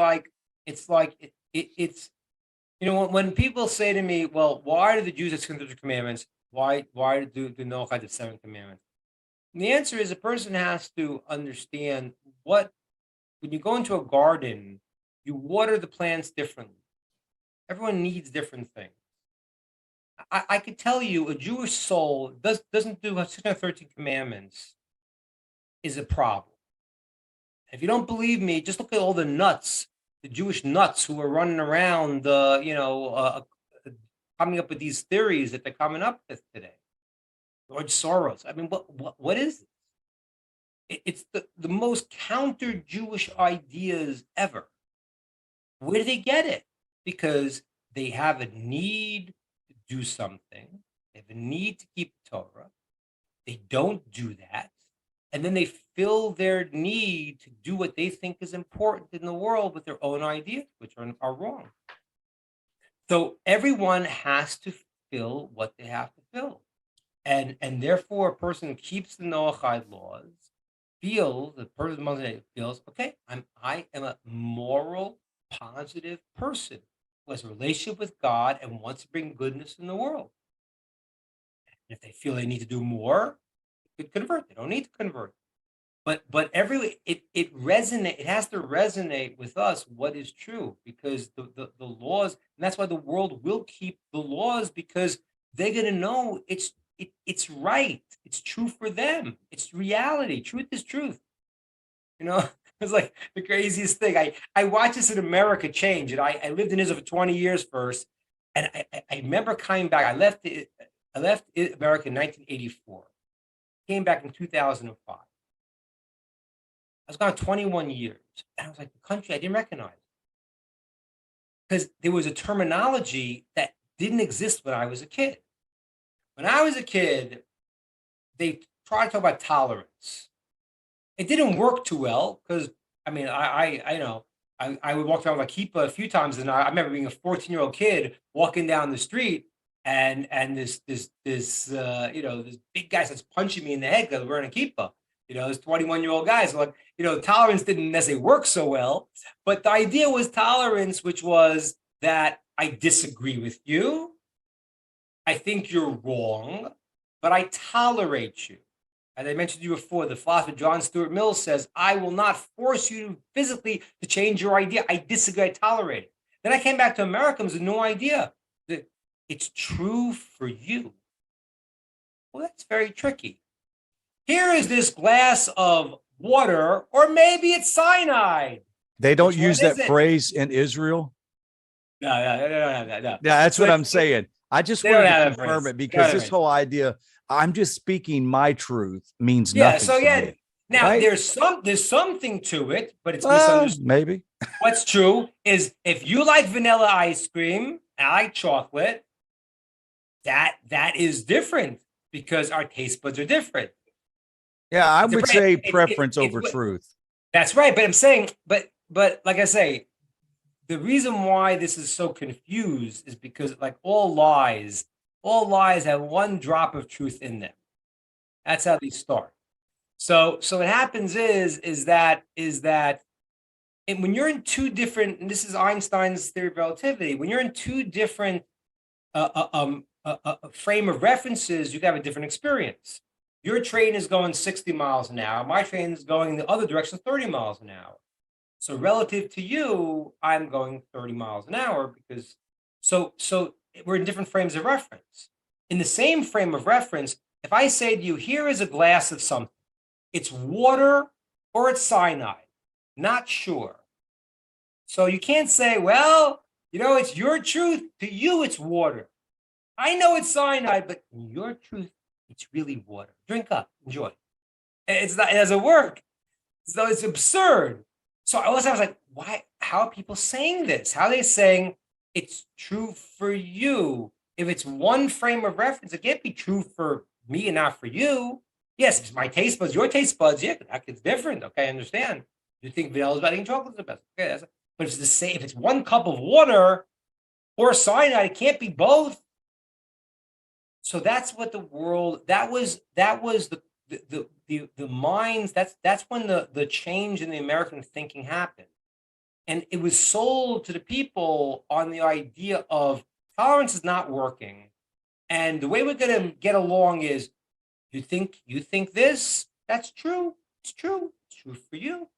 when people say to me, "Well, why do the Jews have 13 commandments? Why do Noach have the 7 commandments?" And the answer is a person has to understand when you go into a garden, you water the plants differently. Everyone needs different things. I could tell you a Jewish soul doesn't do 613 commandments is a problem. If you don't believe me, just look at all the nuts, the Jewish nuts who are running around, coming up with these theories that they're coming up with today. George Soros. I mean, what is it? It's the most counter-Jewish ideas ever. Where do they get it? Because they have a need to do something. They have a need to keep Torah. They don't do that. And then they fill their need to do what they think is important in the world with their own ideas, which are wrong. So everyone has to fill what they have to fill. And therefore, a person keeps the Noahide laws, the person feels, okay, I am a moral, positive person who has a relationship with God and wants to bring goodness in the world. And if they feel they need to do more, they could convert. They don't need to convert. But it resonates. It has to resonate with us what is true, because the laws, and that's why the world will keep the laws, because they're going to know it's right. It's true for them. It's reality. Truth is truth. It's like the craziest thing. I watch this in America change. And I lived in Israel for 20 years first. And I remember coming back. I left America in 1984. Came back in 2005. I was gone 21 years. And I was like, the country I didn't recognize. Because there was a terminology that didn't exist when I was a kid. When I was a kid, they tried to talk about tolerance. It didn't work too well because, I mean, I would walk around with a kippah a few times, and I remember being a 14-year-old kid walking down the street, and this this big guy starts punching me in the head because I was wearing a kippah. This 21-year-old guy. So like, tolerance didn't necessarily work so well, but the idea was tolerance, which was that I disagree with you. I think you're wrong, but I tolerate you. As I mentioned to you before, the philosopher John Stuart Mill says, I will not force you physically to change your idea. I disagree, I tolerate it. Then I came back to America with no idea that it's true for you. Well, that's very tricky. Here is this glass of water, or maybe it's cyanide. They don't use that phrase in Israel? No. Yeah, that's what I'm saying. I just wanted to confirm it, because this whole idea, I'm just speaking my truth, means nothing. So to me, now right? there's something to it, but it's misunderstood. Maybe. What's true is if you like vanilla ice cream, I like chocolate, that is different because our taste buds are different. Yeah, I would say preference over truth. That's right, but I'm saying, but like I say, the reason why this is so confused is because, like all lies have one drop of truth in them. That's how they start. So what happens is that when you're in two different, and this is Einstein's theory of relativity, when you're in two different frame of references, you can have a different experience. your train is going 60 miles an hour. My train is going in the other direction, 30 miles an hour. So relative to you, I'm going 30 miles an hour because so we're in different frames of reference. In the same frame of reference, if I say to you, here is a glass of something, it's water or it's cyanide, not sure. So you can't say, well, it's your truth. To you, it's water. I know it's cyanide, but in your truth, it's really water. Drink up, enjoy. It doesn't work. So it's absurd. So I was like, why? How are people saying this? How are they saying it's true for you? If it's one frame of reference, it can't be true for me and not for you. Yes, it's my taste buds, your taste buds. Yeah, that kid's different. Okay, I understand. You think vanilla is better than chocolate is the best. Okay, but it's the same. If it's one cup of water or cyanide, it can't be both. So that's what the world. That was the minds. That's when the change in the American thinking happened, and it was sold to the people on the idea of tolerance is not working, and the way we're going to get along is you think this, that's true. It's true. It's true for you.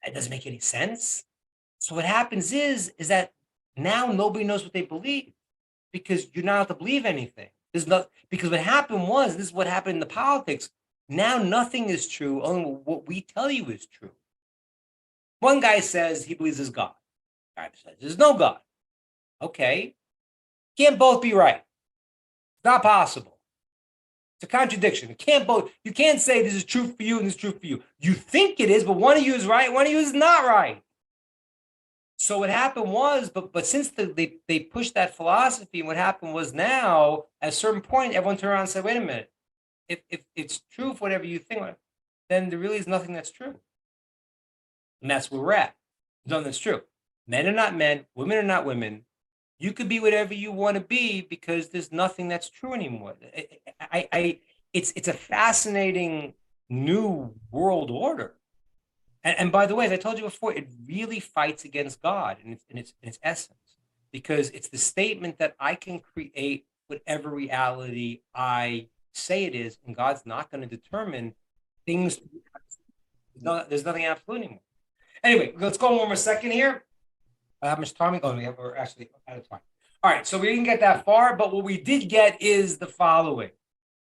It doesn't make any sense. So what happens is that now nobody knows what they believe because you're not allowed to believe anything. Because what happened was, this is what happened in the politics. Now nothing is true. Only what we tell you is true. One guy says he believes there's God. The guy says there's no God. Okay. Can't both be right. It's not possible. It's a contradiction. You can't say this is true for you and this is true for you. You think it is, but one of you is right, one of you is not right. So what happened was, but since they pushed that philosophy, and what happened was now, at a certain point, everyone turned around and said, wait a minute, if it's true for whatever you think, then there really is nothing that's true. And that's where we're at. There's nothing that's true. Men are not men, women are not women. You could be whatever you want to be because there's nothing that's true anymore. It's a fascinating new world order. And by the way, as I told you before, it really fights against God in its essence, because it's the statement that I can create whatever reality I say it is, and God's not going to determine things. There's nothing absolute anymore. Anyway, let's go one more second here. How much time? We're actually out of time. All right, so we didn't get that far, but what we did get is the following,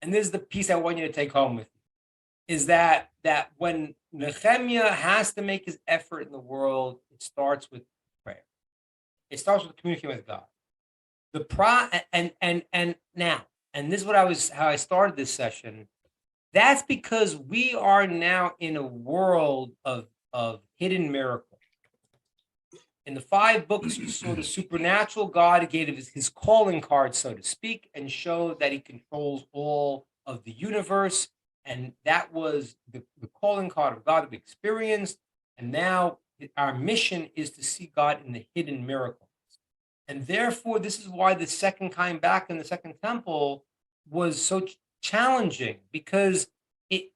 and this is the piece I want you to take home with you, is that when Nehemiah has to make his effort in the world, it starts with prayer. It starts with communicating with God. And now, and this is how I started this session. That's because we are now in a world of hidden miracles. In the 5 books, you saw the supernatural God gave his calling card, so to speak, and showed that he controls all of the universe. And that was the calling card of God that we experienced. And now our mission is to see God in the hidden miracles. And therefore, this is why the second time back in the second temple was so challenging, because it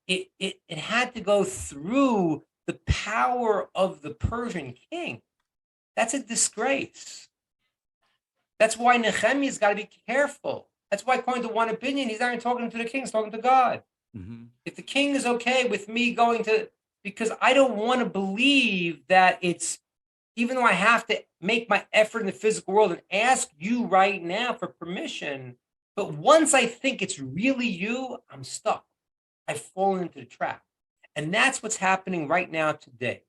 had to go through the power of the Persian king. That's a disgrace. That's why Nehemiah's got to be careful. That's why, according to one opinion, he's not even talking to the king, he's talking to God. Mm-hmm. If the king is okay with me going to, because I don't want to believe that it's, even though I have to make my effort in the physical world and ask you right now for permission, but once I think it's really you, I'm stuck. I've fallen into the trap. And that's what's happening right now today.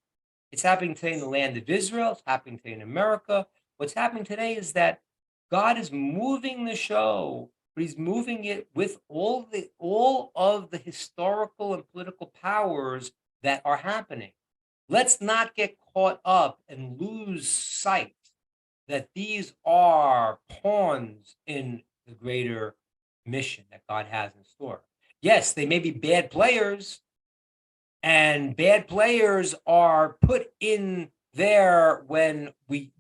It's happening today in the land of Israel. It's happening today in America. What's happening today is that God is moving the show, but he's moving it with all of the historical and political powers that are happening. Let's not get caught up and lose sight that these are pawns in the greater mission that God has in store. Yes, they may be bad players, and bad players are put in there when we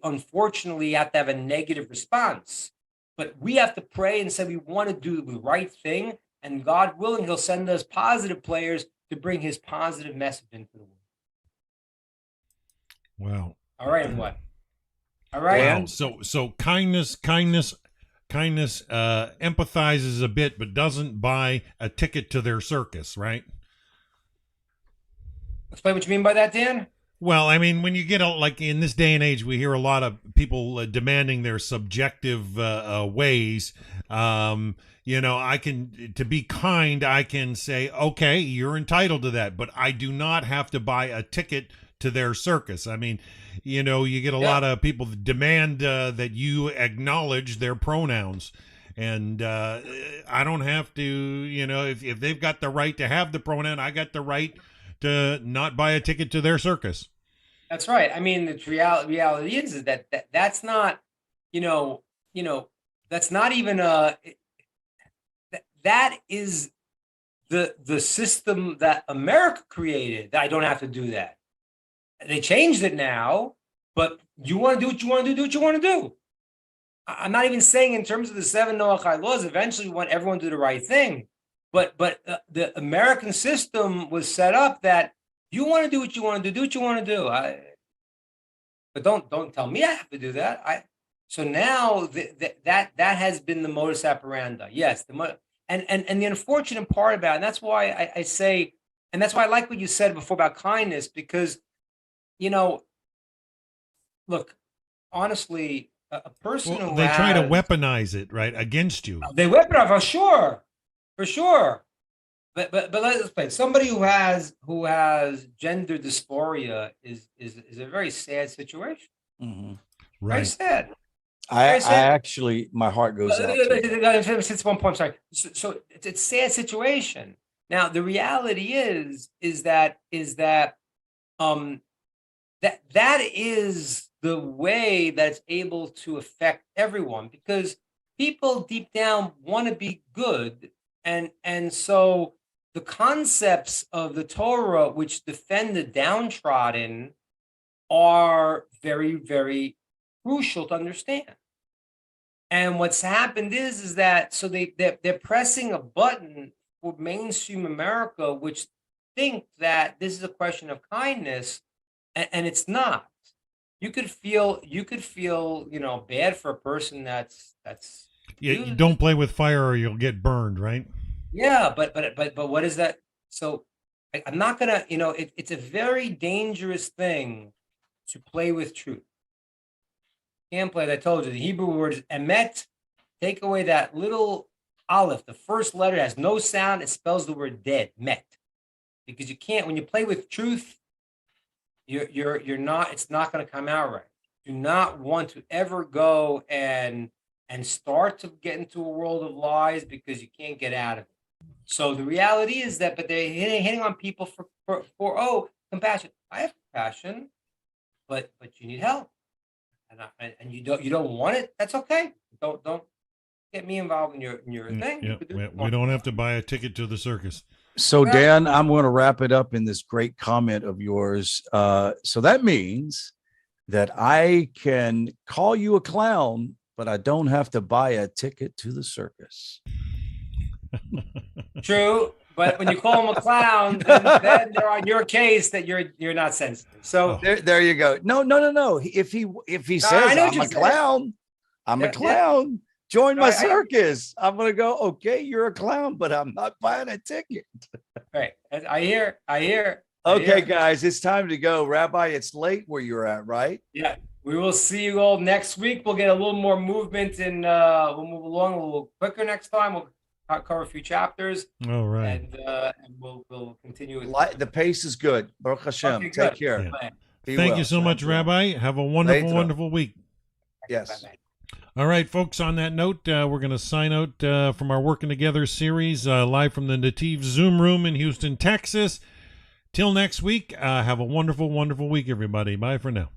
unfortunately have to have a negative response. But we have to pray and say we want to do the right thing, and God willing, he'll send us positive players to bring his positive message into the world. Wow. All right, everyone. All right. Wow. So kindness kindness empathizes a bit, but doesn't buy a ticket to their circus, right? Explain what you mean by that, Dan. Well, I mean, when you get like in this day and age, we hear a lot of people demanding their subjective ways. I can, to be kind, I can say, okay, you're entitled to that, but I do not have to buy a ticket to their circus. I mean, you get a lot of people that demand that you acknowledge their pronouns. And I don't have to, if they've got the right to have the pronoun, I got the right to not buy a ticket to their circus. That's right. I mean, the reality is that that's not, that's not even that is the system that America created. That I don't have to do that. They changed it now, but you want to do what you want to do what you want to do. I'm not even saying in terms of the 7 Noachide laws. Eventually, we want everyone to do the right thing. But the American system was set up that you want to do what you want to do what you want to do. But don't tell me I have to do that. So now that has been the modus operandi. Yes, and the unfortunate part about it, and that's why I say, and that's why I like what you said before about kindness, because look, honestly, a person who they try to weaponize it, right, against you. They weaponize for sure. But let's play. Somebody who has gender dysphoria is a very sad situation. Mm-hmm. Right. Very sad. I actually, my heart goes out. Since one point, sorry. So it's a sad situation. Now the reality is that that is the way that's able to affect everyone, because people deep down want to be good, and so the concepts of the Torah which defend the downtrodden are very, very crucial to understand. And what's happened is that so they're pressing a button for mainstream America, which think that this is a question of kindness, and it's not. You could feel bad for a person that's You don't play with fire or you'll get burned, right? Yeah, but what is that? So I'm not gonna, it's a very dangerous thing to play with truth. Can't play. I told you the Hebrew word is emet. Take away that little aleph. The first letter has no sound. It spells the word dead, met. Because you can't, when you play with truth, you're not. It's not going to come out right. Do not want to ever go and start to get into a world of lies, because you can't get out of it. So the reality is that, but they're hitting on people for compassion. I have compassion, but you need help, and you don't want it. That's okay. Don't get me involved in your thing. Yeah, we don't have to buy a ticket to the circus. So Dan, I'm going to wrap it up in this great comment of yours. So that means that I can call you a clown, but I don't have to buy a ticket to the circus. True, but when you call him a clown, then they're on your case that you're not sensitive. So there you go. No. If he says I'm a clown, I'm a clown. Join my circus. I'm gonna go. Okay, you're a clown, but I'm not buying a ticket. Right. I hear. Okay, guys, it's time to go. Rabbi, it's late where you're at, right? Yeah. We will see you all next week. We'll get a little more movement, and we'll move along a little quicker next time. We'll cover a few chapters. All right. And we'll continue. The pace is good. Baruch Hashem. Okay, Take care. Yeah. Thank you so much, Rabbi. Have a wonderful week. Yes. Bye-bye. All right, folks, on that note, we're going to sign out from our Working Together series live from the Netiv Zoom room in Houston, Texas. Till next week, have a wonderful week, everybody. Bye for now.